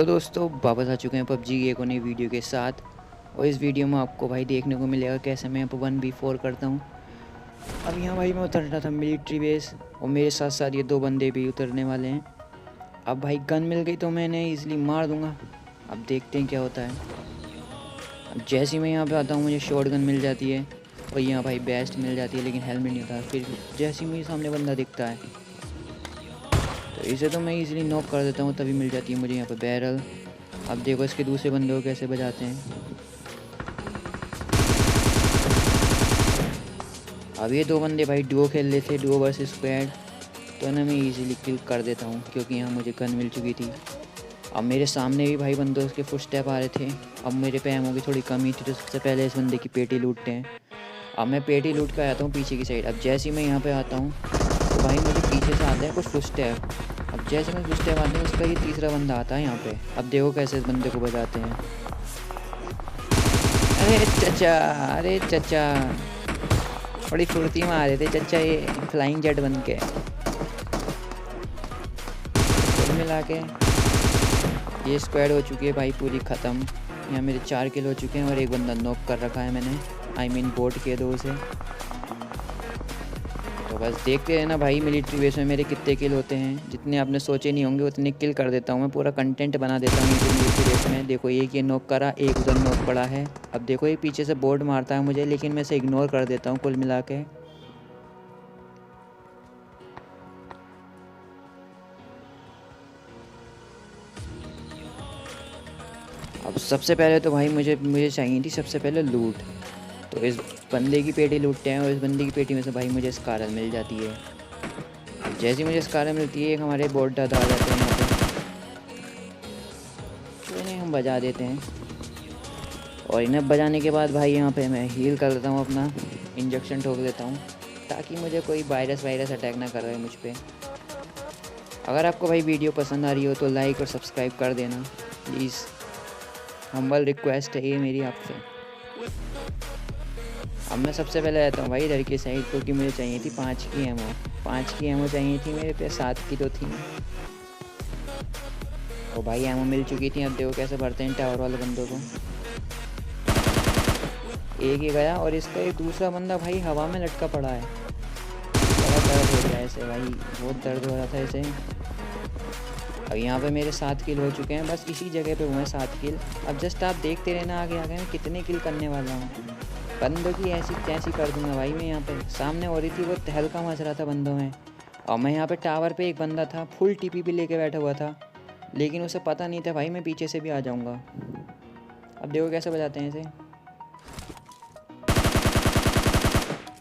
Hello दोस्तों, वापस आ चुके हैं पबजी की एक और नई वीडियो के साथ। और इस वीडियो में आपको भाई देखने को मिलेगा कैसे मैं यहाँ पर 1v4 करता हूँ। अब यहाँ भाई मैं उतर रहा था मिलिट्री बेस और मेरे साथ साथ ये दो बंदे भी उतरने वाले हैं। अब भाई गन मिल गई तो मैंने ईजिली मार दूंगा। अब देखते हैं क्या होता है। अब जैसे ही मैं यहाँ पे आता हूँ मुझे शॉट गन मिल जाती है और यहाँ भाई बेस्ट मिल जाती है, लेकिन हेलमेट नहीं होता। फिर जैसे ही मुझे सामने बंदा दिखता है तो इसे तो मैं इजीली नॉक कर देता हूँ, तभी मिल जाती है मुझे यहाँ पे बैरल। अब देखो इसके दूसरे बंदे को कैसे बजाते हैं। अब ये दो बंदे भाई डुओ खेल रहे थे, डुओ वर्सेस स्क्वाड, तो ना मैं इजीली किल कर देता हूँ क्योंकि यहाँ मुझे गन मिल चुकी थी। अब मेरे सामने भी भाई बंदों के फुट स्टेप आ रहे थे। अब मेरे पे एमओ की थोड़ी कमी थी तो सबसे पहले इस बंदे की पेटी लूटते हैं। अब मैं पेटी लूट कर आता हूँ पीछे की साइड। अब जैसे ही मैं यहाँ पे आता हूँ तो भाई मुझे पीछे से आता है कुछ फुट स्टेप। अब जैसे मैं फुट स्टेप आते हैं उसका ये तीसरा बंदा आता है यहाँ पे। अब देखो कैसे इस बंदे को बजाते हैं। अरे चचा, अरे चचा, बड़ी फुर्ती में आ रहे थे चचा ये फ्लाइंग जेट बन के। कुल मिला के ये स्क्वाड हो चुकी है भाई पूरी ख़त्म। यहाँ मेरे 4 किल हो चुके हैं और एक बंदा नॉक कर रखा है मैंने, आई मीन बोट के दो से। तो बस देखते हैं ना भाई मिलिट्री बेस में मेरे कितने किल होते हैं। जितने आपने सोचे नहीं होंगे उतने किल कर देता हूँ मैं, पूरा कंटेंट बना देता हूँ यूट्यूब मिलिट्री बेस में। देखो एक ये नॉक करा, एक उधर नॉक पड़ा है। अब देखो ये पीछे से बोर्ड मारता है मुझे, लेकिन मैं इसे इग्नोर कर देता हूँ कुल मिला के। अब सबसे पहले तो भाई मुझे चाहिए थी सबसे पहले लूट। तो इस बंदे की पेटी लूटते हैं और इस बंदे की पेटी में से भाई मुझे स्कारल मिल जाती है। जैसे ही मुझे स्कारल मिलती है एक हमारे बोर्ड दादा आ जाते हैं यहाँ पे, तो इन्हें हम बजा देते हैं। और इन्हें बजाने के बाद भाई यहाँ पे मैं हील कर देता हूँ, अपना इंजेक्शन ठोक देता हूँ ताकि मुझे कोई वायरस अटैक ना कर रहा है मुझ पर। अगर आपको भाई वीडियो पसंद आ रही हो तो लाइक और सब्सक्राइब कर देना प्लीज़, हम्बल रिक्वेस्ट है ये मेरी आपसे। अब मैं सबसे पहले आता हूँ भाई इधर की साइड क्योंकि मुझे चाहिए थी 5 की एमओ। 5 की एमओ चाहिए थी, मेरे पे 7 की तो थी। और भाई एमओ मिल चुकी थी। अब देखो कैसे भरते हैं टावर वाले बंदों को। एक ही गया और इसका एक दूसरा बंदा भाई हवा में लटका पड़ा है। बड़ा दर्द हो गया ऐसे भाई, बहुत दर्द हो रहा था ऐसे। अब यहाँ पे मेरे 7 किल हो चुके हैं, बस इसी जगह पे हुए हैं 7 किल। अब जस्ट आप देखते रहना आगे आगे मैं कितने किल करने वाला हूँ। बंदों की ऐसी तैसी कर दूंगा भाई मैं। यहाँ पे सामने हो रही थी वो तहलका मच रहा था बंदों में। और मैं यहाँ पे टावर पे एक बंदा था फुल टीपी भी लेके बैठा हुआ था, लेकिन उसे पता नहीं था भाई मैं पीछे से भी आ जाऊँगा। अब देखो कैसे बजाते हैं इसे।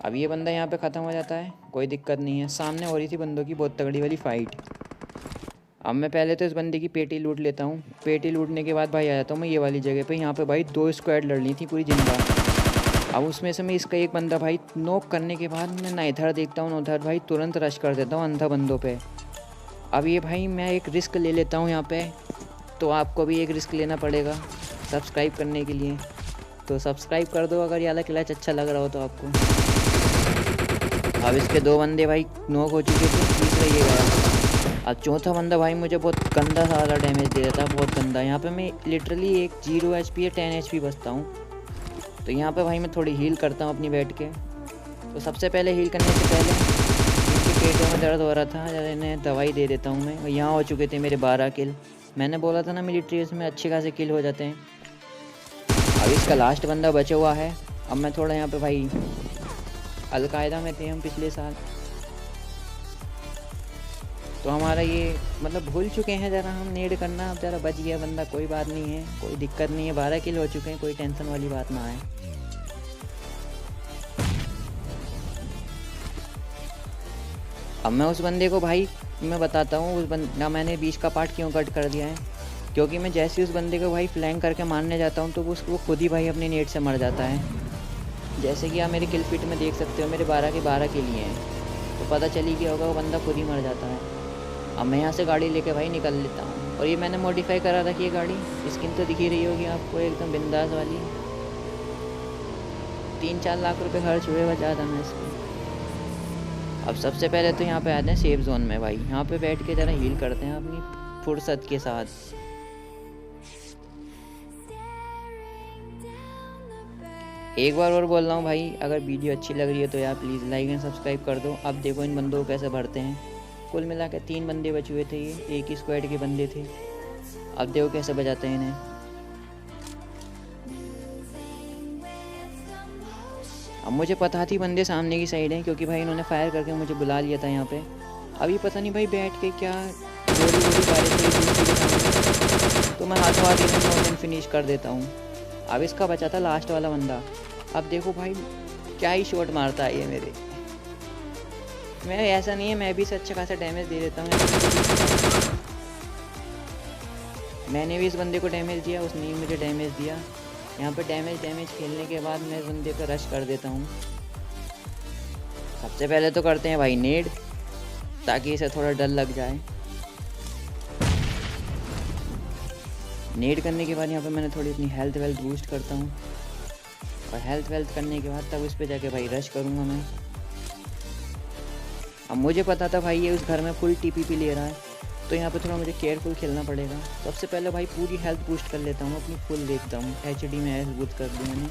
अब ये बंदा यहाँ पे ख़त्म हो जाता है, कोई दिक्कत नहीं है। सामने हो रही थी बंदों की बहुत तगड़ी वाली फ़ाइट। अब मैं पहले तो इस बंदे की पेटी लूट लेता हूँ। पेटी लूटने के बाद भाई आ जाता हूँ मैं ये वाली जगह पे। यहाँ पे भाई 2 स्क्वाड लड़नी थी पूरी जिंदा। अब उसमें से मैं इसका एक बंदा भाई नॉक करने के बाद मैं ना इधर देखता हूँ ना उधर, भाई तुरंत रश कर देता हूँ अंधा बंदों पे। अब ये भाई मैं एक रिस्क ले लेता हूँ यहाँ पे, तो आपको भी एक रिस्क लेना पड़ेगा सब्सक्राइब करने के लिए। तो सब्सक्राइब कर दो अगर ये वाला क्लच अच्छा लग रहा हो तो आपको। अब इसके 2 बंदे भाई नॉक हो चुके थे, तीसरा ये गया। अब चौथा बंदा भाई मुझे बहुत गंदा सारा डैमेज दे रहा था, बहुत गंदा। यहाँ पे मैं लिटरली एक 0 HP या 10 HP बचता हूँ। तो यहाँ पे भाई मैं थोड़ी हील करता हूँ अपनी बैठ के। तो सबसे पहले हील करने से पहले इनके पेटों में दर्द हो रहा था, जब इन्हें दवाई दे देता हूँ मैं। और यहाँ हो चुके थे मेरे 12 किल। मैंने बोला था ना मिलिट्री में अच्छे खासे किल हो जाते हैं। अब इसका लास्ट बंदा बचा हुआ है। अब मैं थोड़ा यहाँ पे भाई अलकायदा में थे हम पिछले साल, तो हमारा ये मतलब भूल चुके हैं ज़रा हम नेड करना। अब ज़रा बच गया बंदा, कोई बात नहीं है, कोई दिक्कत नहीं है। 12 किल हो चुके हैं, कोई टेंशन वाली बात ना आए। अब मैं उस बंदे को भाई मैं बताता हूँ उस बंदा मैंने बीच का पार्ट क्यों कट कर दिया है। क्योंकि मैं जैसे ही उस बंदे को भाई फ्लैंक करके मारने जाता हूँ तो वो खुद ही भाई अपनी नेट से मर जाता है। जैसे कि आप मेरे किल फीट में देख सकते हो मेरे 12 के 12 किल ही हैं, तो पता चली गया होगा वो बंदा खुद ही मर जाता है। अब मैं यहाँ से गाड़ी लेके भाई निकल लेता हूँ। और ये मैंने मॉडिफाई करा रखी है गाड़ी, स्किन तो दिखी रही होगी आपको एकदम बिंदास वाली। 3-4 लाख रुपए खर्च हुए, बचा था मैं इसको। अब सबसे पहले तो यहाँ पे आते हैं सेफ जोन में भाई। यहाँ पे बैठ के ज़रा हील करते हैं अपनी फुर्सत के साथ। एक बार और बोल रहा हूँ भाई, अगर वीडियो अच्छी लग रही है तो यार प्लीज़ लाइक एंड सब्सक्राइब कर दो। अब देखो इन बंदों को कैसे भरते हैं। कुल मिला के 3 बंदे बचे हुए थे, ये एक ही स्क्वाड के बंदे थे। अब देखो कैसे बजाते हैं इन्हें। अब मुझे पता थी बंदे सामने की साइड हैं, क्योंकि भाई इन्होंने फायर करके मुझे बुला लिया था यहाँ पे। अभी पता नहीं भाई बैठ के क्या गोली वोली मारे थे एक दूसरे के सामने, तो मैं हाथों हाथ इन्हें नॉक एंड फिनिश कर देता हूँ। अब इसका बचा था लास्ट वाला बंदा। अब देखो भाई क्या ही शॉट मारता है ये मेरे। मैं ऐसा नहीं है, मैं भी इसे अच्छा खासा डैमेज दे देता हूँ। मैंने भी इस बंदे को डैमेज दिया, उसने भी मुझे डैमेज दिया। यहाँ पे डैमेज खेलने के बाद मैं इस बंदे को रश कर देता हूँ। सबसे पहले तो करते हैं भाई नेड, ताकि इसे थोड़ा डर लग जाए। नेड करने के बाद यहाँ पे मैंने थोड़ी अपनी हेल्थ वेल्थ बूस्ट करता हूँ, और हेल्थ वेल्थ करने के बाद तब उस पर जाके भाई रश करूँगा मैं। अब मुझे पता था भाई ये उस घर में फुल टीपीपी ले रहा है, तो यहाँ पे थोड़ा मुझे केयरफुल खेलना पड़ेगा। सबसे पहले भाई पूरी हेल्थ बूस्ट कर लेता हूँ, अपनी फुल देखता हूँ। HD में हेल्थ बूस्ट कर दी मैंने।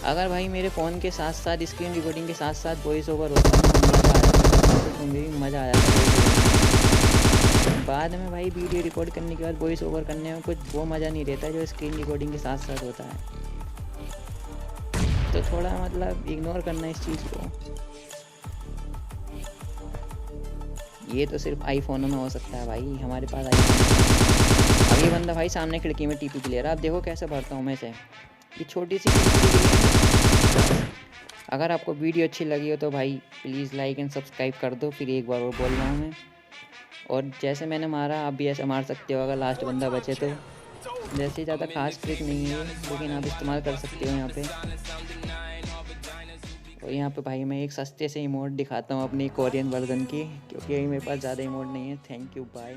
अगर भाई मेरे फ़ोन के साथ साथ स्क्रीन रिकॉर्डिंग के साथ साथ वॉइस ओवर होता है तो मुझे भी मज़ा आ जाता है। बाद में भाई वीडियो रिकॉर्ड करने के बाद वॉइस ओवर करने में कुछ वो मज़ा नहीं रहता जो स्क्रीन रिकॉर्डिंग के साथ साथ होता है। तो थोड़ा मतलब इग्नोर करना इस चीज़ को। ये तो सिर्फ आईफोनों में हो सकता है भाई, हमारे पास आईफोन। अब ये बंदा भाई सामने खिड़की में टीपी ले रहा है। अब देखो कैसे भरता हूँ मैं इसे। ये छोटी सी खिड़की। अगर आपको वीडियो अच्छी लगी हो तो भाई प्लीज़ लाइक एंड सब्सक्राइब कर दो। फिर एक बार और बोल रहा हूँ मैं, और जैसे मैंने मारा आप भी ऐसे मार सकते हो अगर लास्ट बंदा बचे तो। जैसे ज़्यादा खास ट्रिक नहीं है लेकिन आप इस्तेमाल कर सकते हो यहाँ पे। और यहाँ पे भाई मैं एक सस्ते से इमोट दिखाता हूँ अपनी कोरियन वर्जन की, क्योंकि मेरे पास ज़्यादा इमोट नहीं है। Thank you, bye.